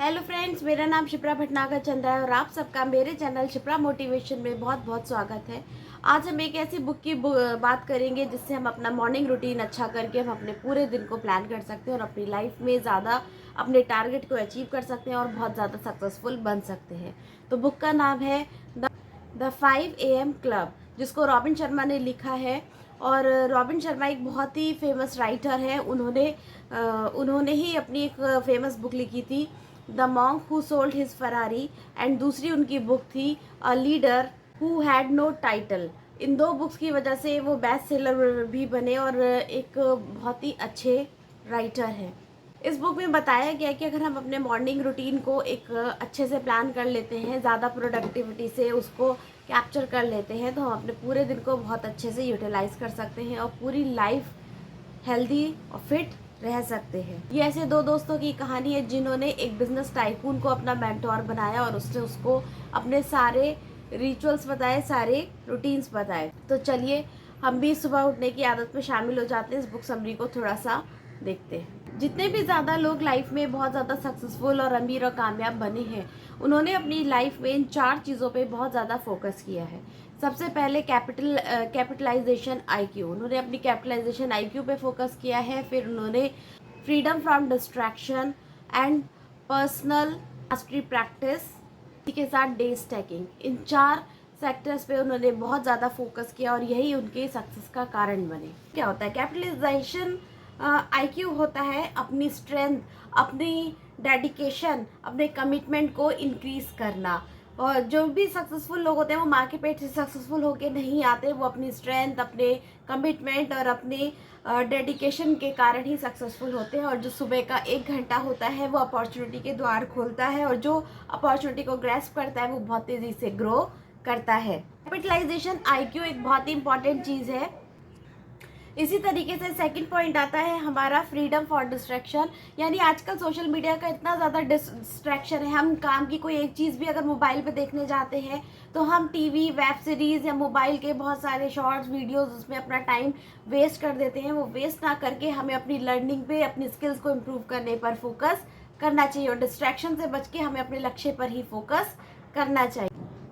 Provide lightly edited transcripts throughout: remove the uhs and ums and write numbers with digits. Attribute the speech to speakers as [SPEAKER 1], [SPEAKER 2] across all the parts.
[SPEAKER 1] Hello friends, मेरा नाम शिप्रा भटनागर चंद्रा है और आप सबका मेरे चैनल शिप्रा मोटिवेशन में बहुत बहुत स्वागत है। आज हम एक ऐसी बुक की बात करेंगे जिससे हम अपना मॉर्निंग रूटीन अच्छा करके हम अपने पूरे दिन को प्लान कर सकते हैं और अपनी लाइफ में ज़्यादा अपने टारगेट को अचीव कर सकते हैं और बहुत ज़्यादा सक्सेसफुल बन सकते हैं। तो बुक का नाम है द 5 AM क्लब, जिसको रॉबिन शर्मा ने लिखा है। और रॉबिन शर्मा एक बहुत ही फेमस राइटर है। उन्होंने ही अपनी एक फेमस बुक लिखी थी, the monk who sold his Ferrari, and दूसरी उनकी बुक थी a leader who had no title. इन दो बुक्स की वजह से वो बेस्ट सेलर भी बने और एक बहुत ही अच्छे राइटर हैं। इस बुक में बताया गया है कि अगर हम अपने मॉर्निंग रूटीन को एक अच्छे से प्लान कर लेते हैं, ज़्यादा प्रोडक्टिविटी से उसको कैप्चर कर लेते हैं, तो हम अपने पूरे दिन को बहुत अच्छे से यूटिलाइज कर सकते हैं और पूरी लाइफ हेल्दी और फिट रह सकते हैं। ये ऐसे दो दोस्तों की कहानी है जिन्होंने एक बिजनेस टाइकून को अपना मेंटोर बनाया और उसने उसको अपने सारे रिचुअल्स बताए, सारे रूटीन्स बताए। तो चलिए हम भी सुबह उठने की आदत में शामिल हो जाते हैं। इस बुक समरी को थोड़ा सा देखते हैं। जितने भी ज़्यादा लोग लाइफ में बहुत ज़्यादा सक्सेसफुल और अमीर और कामयाब बने हैं, उन्होंने अपनी लाइफ में इन 4 चीज़ों पे बहुत ज़्यादा फोकस किया है। सबसे पहले कैपिटलाइजेशन आईक्यू, उन्होंने अपनी कैपिटलाइजेशन आईक्यू पे फोकस किया है। फिर उन्होंने freedom from distraction and personal mastery practice, इसी के साथ डे स्टैकिंग, इन 4 सेक्टर्स पे उन्होंने बहुत ज़्यादा फोकस किया और यही उनके सक्सेस का कारण बने। क्या होता है कैपिटलाइजेशन आईक्यू? होता है अपनी स्ट्रेंथ, अपनी डेडिकेशन, अपने कमिटमेंट को इंक्रीज करना। और जो भी सक्सेसफुल लोग होते हैं वो माँ के पेट से सक्सेसफुल होके नहीं आते, वो अपनी स्ट्रेंथ, अपने कमिटमेंट और अपने डेडिकेशन के कारण ही सक्सेसफुल होते हैं। और जो सुबह का 1 घंटा होता है वो अपॉर्चुनिटी के द्वार खोलता है और जो अपॉर्चुनिटी को ग्रैस्प करता है वो बहुत तेज़ी से ग्रो करता है। कैपिटलाइजेशन आईक्यू एक बहुत ही इंपॉर्टेंट चीज़ है। इसी तरीके से सेकंड पॉइंट आता है हमारा फ्रीडम फॉर डिस्ट्रैक्शन, यानी आजकल सोशल मीडिया का इतना ज़्यादा डिस्ट्रैक्शन है। हम काम की कोई एक चीज़ भी अगर मोबाइल पे देखने जाते हैं तो हम टीवी, वेब सीरीज़ या मोबाइल के बहुत सारे शॉर्ट्स वीडियोस उसमें अपना टाइम वेस्ट कर देते हैं। वो वेस्ट ना करके हमें अपनी लर्निंग पे, अपनी स्किल्स को इम्प्रूव करने पर फोकस करना चाहिए और डिस्ट्रैक्शन से बच के हमें अपने लक्ष्य पर ही फोकस करना चाहिए।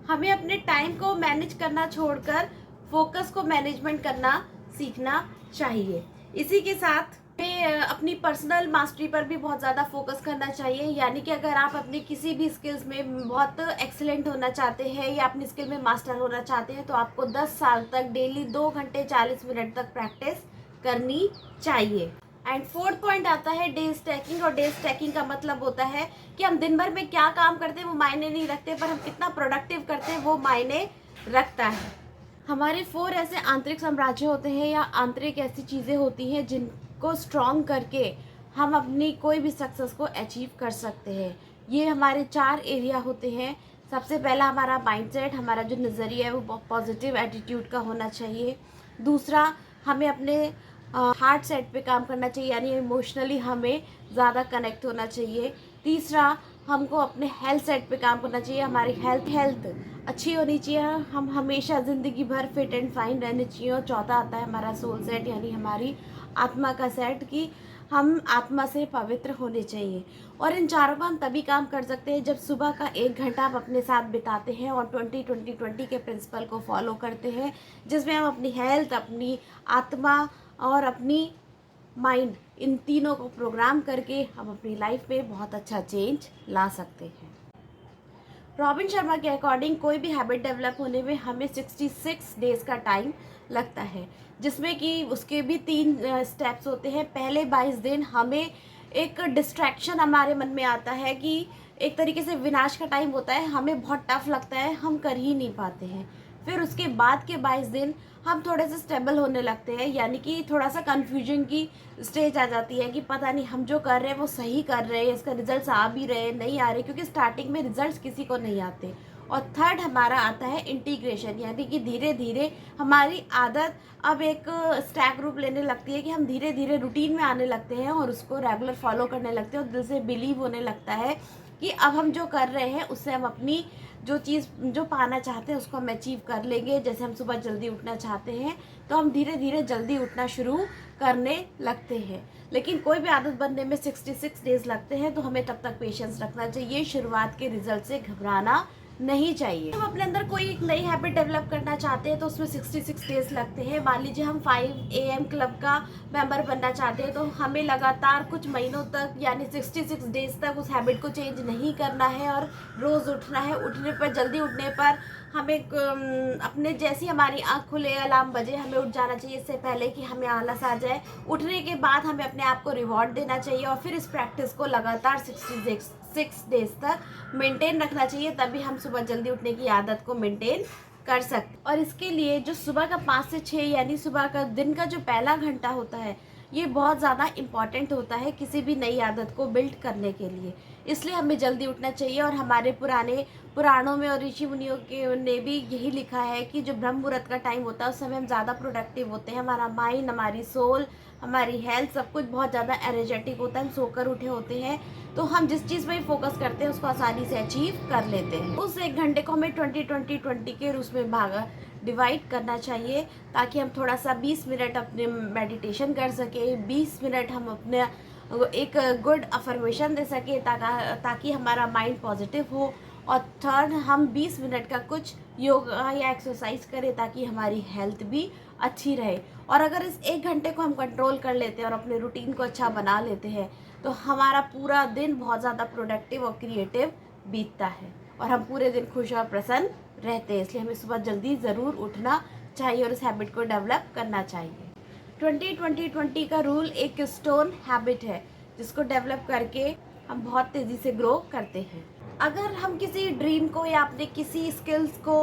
[SPEAKER 1] हमें अपने टाइम को मैनेज करना छोड़कर फोकस को मैनेजमेंट करना सीखना चाहिए। इसी के साथ हमें अपनी पर्सनल मास्टरी पर भी बहुत ज़्यादा फोकस करना चाहिए, यानी कि अगर आप अपनी किसी भी स्किल्स में बहुत एक्सीलेंट होना चाहते हैं या अपनी स्किल में मास्टर होना चाहते हैं तो आपको 10 साल तक डेली 2 घंटे 40 मिनट तक प्रैक्टिस करनी चाहिए। एंड फोर्थ पॉइंट आता है डे स्टैकिंग। और डे स्टैकिंग का मतलब होता है कि हम दिन भर में क्या काम करते हैं वो मायने नहीं रखते, पर हम कितना प्रोडक्टिव करते हैं वो मायने रखता है। हमारे 4 ऐसे आंतरिक साम्राज्य होते हैं या आंतरिक ऐसी चीज़ें होती हैं जिनको स्ट्रॉन्ग करके हम अपनी कोई भी सक्सेस को अचीव कर सकते हैं। ये हमारे 4 एरिया होते हैं। सबसे पहला हमारा माइंडसेट, हमारा जो नज़रिया है वो पॉजिटिव एटीट्यूड का होना चाहिए। दूसरा, हमें अपने हार्ट सेट पे काम करना चाहिए, यानी इमोशनली हमें ज़्यादा कनेक्ट होना चाहिए। तीसरा, हमको अपने हेल्थ सेट पे काम करना चाहिए, हमारी हेल्थ अच्छी होनी चाहिए, हम हमेशा ज़िंदगी भर फिट एंड फाइन रहने चाहिए। और चौथा आता है हमारा सोल सेट, यानी हमारी आत्मा का सेट, कि हम आत्मा से पवित्र होने चाहिए। और इन चारों का हम तभी काम कर सकते हैं जब सुबह का 1 घंटा आप अपने साथ बिताते हैं और 20-20-20 के प्रिंसिपल को फॉलो करते हैं, जिसमें हम अपनी हेल्थ, अपनी आत्मा और अपनी माइंड, इन तीनों को प्रोग्राम करके हम अपनी लाइफ में बहुत अच्छा चेंज ला सकते हैं। रॉबिन शर्मा के अकॉर्डिंग कोई भी हैबिट डेवलप होने में हमें 66 डेज का टाइम लगता है, जिसमें कि उसके भी 3 स्टेप्स होते हैं। पहले 22 दिन हमें एक डिस्ट्रैक्शन हमारे मन में आता है कि एक तरीके से विनाश का टाइम होता है, हमें बहुत टफ लगता है, हम कर ही नहीं पाते हैं। फिर उसके बाद के 22 दिन हम थोड़े से स्टेबल होने लगते हैं, यानी कि थोड़ा सा कन्फ्यूजन की स्टेज आ जाती है कि पता नहीं हम जो कर रहे हैं वो सही कर रहे हैं, इसका रिजल्ट्स आ भी रहे हैं, नहीं आ रहे, क्योंकि स्टार्टिंग में रिजल्ट्स किसी को नहीं आते। और थर्ड हमारा आता है इंटीग्रेशन, यानी कि धीरे धीरे हमारी आदत अब एक स्टैक रूप लेने लगती है कि हम धीरे धीरे रूटीन में आने लगते हैं और उसको रेगुलर फॉलो करने लगते हैं और दिल से बिलीव होने लगता है कि अब हम जो कर रहे हैं उससे हम अपनी जो चीज़ जो पाना चाहते हैं उसको हम अचीव कर लेंगे। जैसे हम सुबह जल्दी उठना चाहते हैं तो हम धीरे धीरे जल्दी उठना शुरू करने लगते हैं। लेकिन कोई भी आदत बनने में 66 डेज़ लगते हैं, तो हमें तब तक पेशेंस रखना चाहिए। शुरुआत के रिजल्ट से घबराना नहीं चाहिए। हम अपने अंदर कोई एक नई हैबिट डेवलप करना चाहते हैं तो उसमें 66 डेज लगते हैं। मान लीजिए हम 5 AM क्लब का मेंबर बनना चाहते हैं, तो हमें लगातार कुछ महीनों तक यानी 66 डेज तक उस हैबिट को चेंज नहीं करना है और रोज़ उठना है। उठने पर, जल्दी उठने पर हमें अपने जैसी हमारी आँख खुले, अलार्म बजे, हमें उठ जाना चाहिए इससे पहले कि हमें आलस आ जाए। उठने के बाद हमें अपने आप को रिवॉर्ड देना चाहिए और फिर इस प्रैक्टिस को लगातार 66 डेज तक मेंटेन रखना चाहिए, तभी हम सुबह जल्दी उठने की आदत को मेंटेन कर सकते। और इसके लिए जो सुबह का 5 से 6 यानी सुबह का दिन का जो पहला घंटा होता है, ये बहुत ज़्यादा इम्पॉर्टेंट होता है किसी भी नई आदत को बिल्ड करने के लिए। इसलिए हमें जल्दी उठना चाहिए। और हमारे पुराने पुराणों में और ऋषि मुनियों के ने भी यही लिखा है कि जो ब्रह्म मुहूर्त का टाइम होता है उस समय हम ज़्यादा प्रोडक्टिव होते हैं। हमारा माइंड, हमारी सोल, हमारी हेल्थ, सब कुछ बहुत ज़्यादा एनर्जेटिक होता है। हम सोकर उठे होते हैं तो हम जिस चीज़ में फोकस करते हैं उसको आसानी से अचीव कर लेते हैं। उस एक घंटे को हमें 20-20-20 के रूप में डिवाइड करना चाहिए, ताकि हम थोड़ा सा 20 मिनट अपने मेडिटेशन कर सकें, 20 मिनट हम अपने एक गुड अफर्मेशन दे सके ताकि हमारा माइंड पॉजिटिव हो। और थर्ड, हम 20 मिनट का कुछ योगा या एक्सरसाइज करें ताकि हमारी हेल्थ भी अच्छी रहे। और अगर इस एक घंटे को हम कंट्रोल कर लेते हैं और अपने रूटीन को अच्छा बना लेते हैं तो हमारा पूरा दिन बहुत ज़्यादा प्रोडक्टिव और क्रिएटिव बीतता है और हम पूरे दिन खुश और प्रसन्न रहते हैं। इसलिए हमें सुबह जल्दी ज़रूर उठना चाहिए और इस हैबिट को डेवलप करना चाहिए। 20-20-20 का रूल एक स्टोन हैबिट है जिसको डेवलप करके हम बहुत तेज़ी से ग्रो करते हैं। अगर हम किसी ड्रीम को या अपने किसी स्किल्स को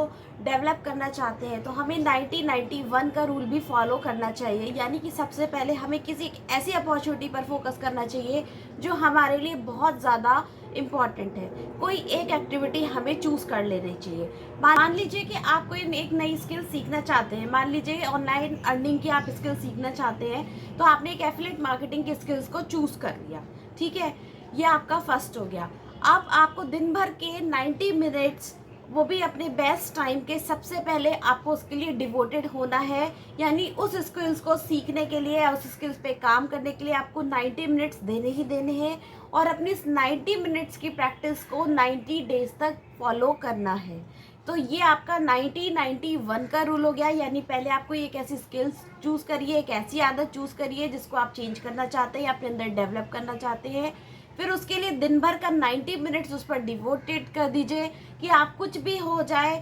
[SPEAKER 1] डेवलप करना चाहते हैं तो हमें 90-91 का रूल भी फॉलो करना चाहिए। यानी कि सबसे पहले हमें किसी ऐसी अपॉर्चुनिटी पर फोकस करना चाहिए जो हमारे लिए बहुत ज़्यादा इम्पॉर्टेंट है। कोई एक एक्टिविटी हमें चूज़ कर लेनी चाहिए। मान लीजिए कि आप कोई एक नई स्किल सीखना चाहते हैं, मान लीजिए ऑनलाइन अर्निंग की आप स्किल सीखना चाहते हैं, तो आपने एक एफिलिएट मार्केटिंग की स्किल्स को चूज़ कर लिया, ठीक है, ये आपका फर्स्ट हो गया। अब आपको दिन भर के 90 मिनट्स, वो भी अपने बेस्ट टाइम के, सबसे पहले आपको उसके लिए डिवोटेड होना है। यानी उस स्किल्स को सीखने के लिए, उस स्किल्स पे काम करने के लिए आपको 90 मिनट्स देने ही देने हैं और अपनी इस 90 मिनट्स की प्रैक्टिस को 90 डेज तक फॉलो करना है। तो ये आपका 90-91 का रूल हो गया। यानी पहले आप कोई एक ऐसी स्किल्स चूज़ करिए, एक ऐसी आदत चूज़ करिए जिसको आप चेंज करना चाहते हैं, अपने अंदर डेवलप करना चाहते हैं। फिर उसके लिए दिन भर का 90 मिनट्स उस पर डिवोटेड कर दीजिए कि आप कुछ भी हो जाए,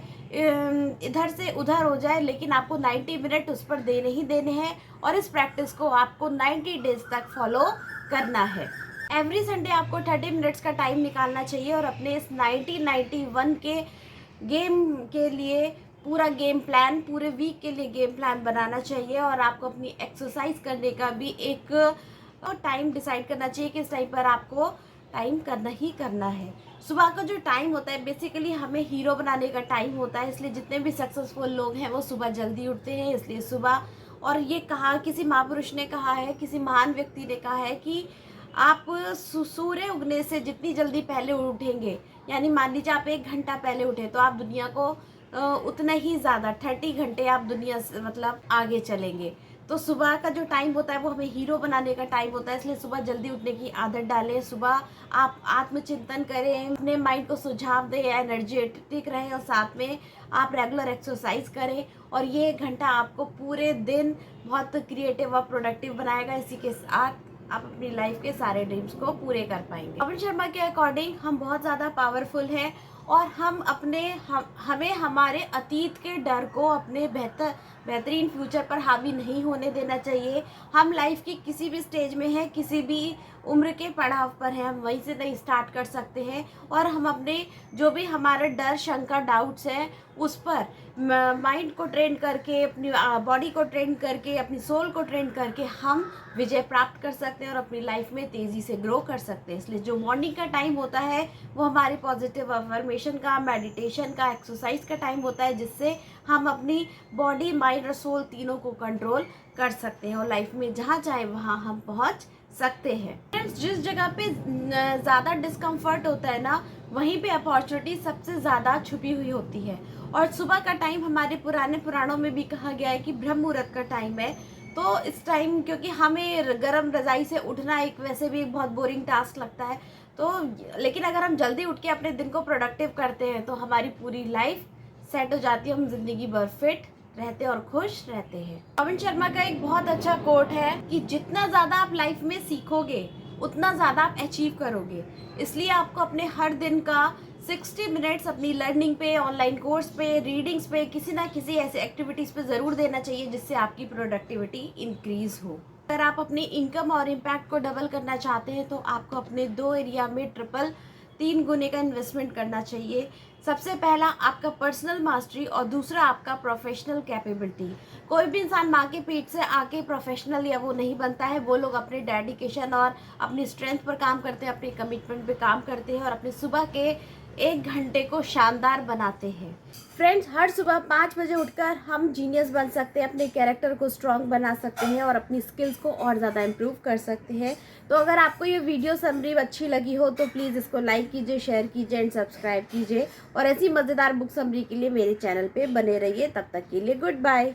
[SPEAKER 1] इधर से उधर हो जाए, लेकिन आपको 90 मिनट उस पर देने ही देने हैं और इस प्रैक्टिस को आपको 90 डेज तक फॉलो करना है। एवरी संडे आपको 30 मिनट्स का टाइम निकालना चाहिए और अपने इस 90-91 के गेम के लिए पूरा गेम प्लान, पूरे वीक के लिए गेम प्लान बनाना चाहिए। और आपको अपनी एक्सरसाइज करने का भी एक और टाइम डिसाइड करना चाहिए कि इस टाइम पर आपको टाइम करना ही करना है। सुबह का जो टाइम होता है बेसिकली हमें हीरो बनाने का टाइम होता है, इसलिए जितने भी सक्सेसफुल लोग हैं वो सुबह जल्दी उठते हैं। इसलिए सुबह, और ये कहा किसी महापुरुष ने कहा है, किसी महान व्यक्ति ने कहा है कि आप सूर्य उगने से जितनी जल्दी पहले उठेंगे, यानी मान लीजिए आप 1 घंटा पहले उठे तो आप दुनिया को उतना ही ज़्यादा 30 घंटे आप दुनिया से मतलब आगे चलेंगे। तो सुबह का जो टाइम होता है वो हमें हीरो बनाने का टाइम होता है, इसलिए सुबह जल्दी उठने की आदत डालें। सुबह आप आत्मचिंतन करें, अपने माइंड को सुझाव दें, एनर्जेटिक रहें और साथ में आप रेगुलर एक्सरसाइज करें। और ये 1 घंटा आपको पूरे दिन बहुत क्रिएटिव और प्रोडक्टिव बनाएगा। इसी के साथ आप अपनी लाइफ के सारे ड्रीम्स को पूरे कर पाएंगे। कपिल शर्मा के अकॉर्डिंग हम बहुत ज़्यादा पावरफुल हैं और हमें हमारे अतीत के डर को अपने बेहतरीन फ्यूचर पर हावी नहीं होने देना चाहिए। हम लाइफ की किसी भी स्टेज में हैं, किसी भी उम्र के पड़ाव पर हैं, हम वहीं से नहीं स्टार्ट कर सकते हैं। और हम अपने जो भी हमारा डर, शंका, डाउट्स हैं उस पर माइंड को ट्रेन करके, अपनी बॉडी को ट्रेन करके, अपनी सोल को ट्रेन करके हम विजय प्राप्त कर सकते हैं और अपनी लाइफ में तेज़ी से ग्रो कर सकते हैं। इसलिए जो मॉर्निंग का टाइम होता है वो हमारी पॉजिटिव अफर्मेशन रिलैक्सेशन का, मेडिटेशन का, एक्सरसाइज का टाइम होता है, जिससे हम अपनी बॉडी, माइंड और सोल तीनों को कंट्रोल कर सकते हैं और लाइफ में जहाँ चाहे वहाँ हम पहुँच सकते हैं। फ्रेंड्स, जिस जगह पे ज़्यादा डिस्कम्फर्ट होता है ना, वहीं पे अपॉर्चुनिटी सबसे ज़्यादा छुपी हुई होती है। और सुबह का टाइम हमारे पुराने पुराणों में भी कहा गया है कि ब्रह्म मुहूर्त का टाइम है। तो इस टाइम, क्योंकि हमें गर्म रज़ाई से उठना एक वैसे भी बहुत बोरिंग टास्क लगता है, तो लेकिन अगर हम जल्दी उठ के अपने दिन को प्रोडक्टिव करते हैं तो हमारी पूरी लाइफ सेट हो जाती है, हम जिंदगी भर फिट रहते हैं और खुश रहते हैं। पवन शर्मा का एक बहुत अच्छा कोट है कि जितना ज़्यादा आप लाइफ में सीखोगे उतना ज़्यादा आप अचीव करोगे। इसलिए आपको अपने हर दिन का 60 मिनट्स अपनी लर्निंग पे, ऑनलाइन कोर्स पे, रीडिंग्स पे, किसी ना किसी ऐसे एक्टिविटीज़ पे ज़रूर देना चाहिए जिससे आपकी प्रोडक्टिविटी इंक्रीज़ हो। अगर आप अपनी इनकम और इम्पैक्ट को डबल करना चाहते हैं तो आपको अपने 2 एरिया में ट्रिपल 3 गुने का इन्वेस्टमेंट करना चाहिए। सबसे पहला आपका पर्सनल मास्टरी और दूसरा आपका प्रोफेशनल कैपेबिलिटी। कोई भी इंसान माँ के पेट से आके प्रोफेशनल या वो नहीं बनता है। वो लोग अपने डेडिकेशन और अपनी स्ट्रेंथ पर काम करते हैं, अपने कमिटमेंट पे काम करते हैं और अपने सुबह के 1 घंटे को शानदार बनाते हैं। फ्रेंड्स, हर सुबह 5 बजे उठकर हम जीनियस बन सकते हैं, अपने कैरेक्टर को स्ट्रॉन्ग बना सकते हैं और अपनी स्किल्स को और ज़्यादा इम्प्रूव कर सकते हैं। तो अगर आपको ये वीडियो समरी अच्छी लगी हो तो प्लीज़ इसको लाइक कीजिए, शेयर कीजिए एंड सब्सक्राइब कीजिए और ऐसी मज़ेदार बुक समरी के लिए मेरे चैनल पे बने रहिए। तब तक के लिए गुड बाय।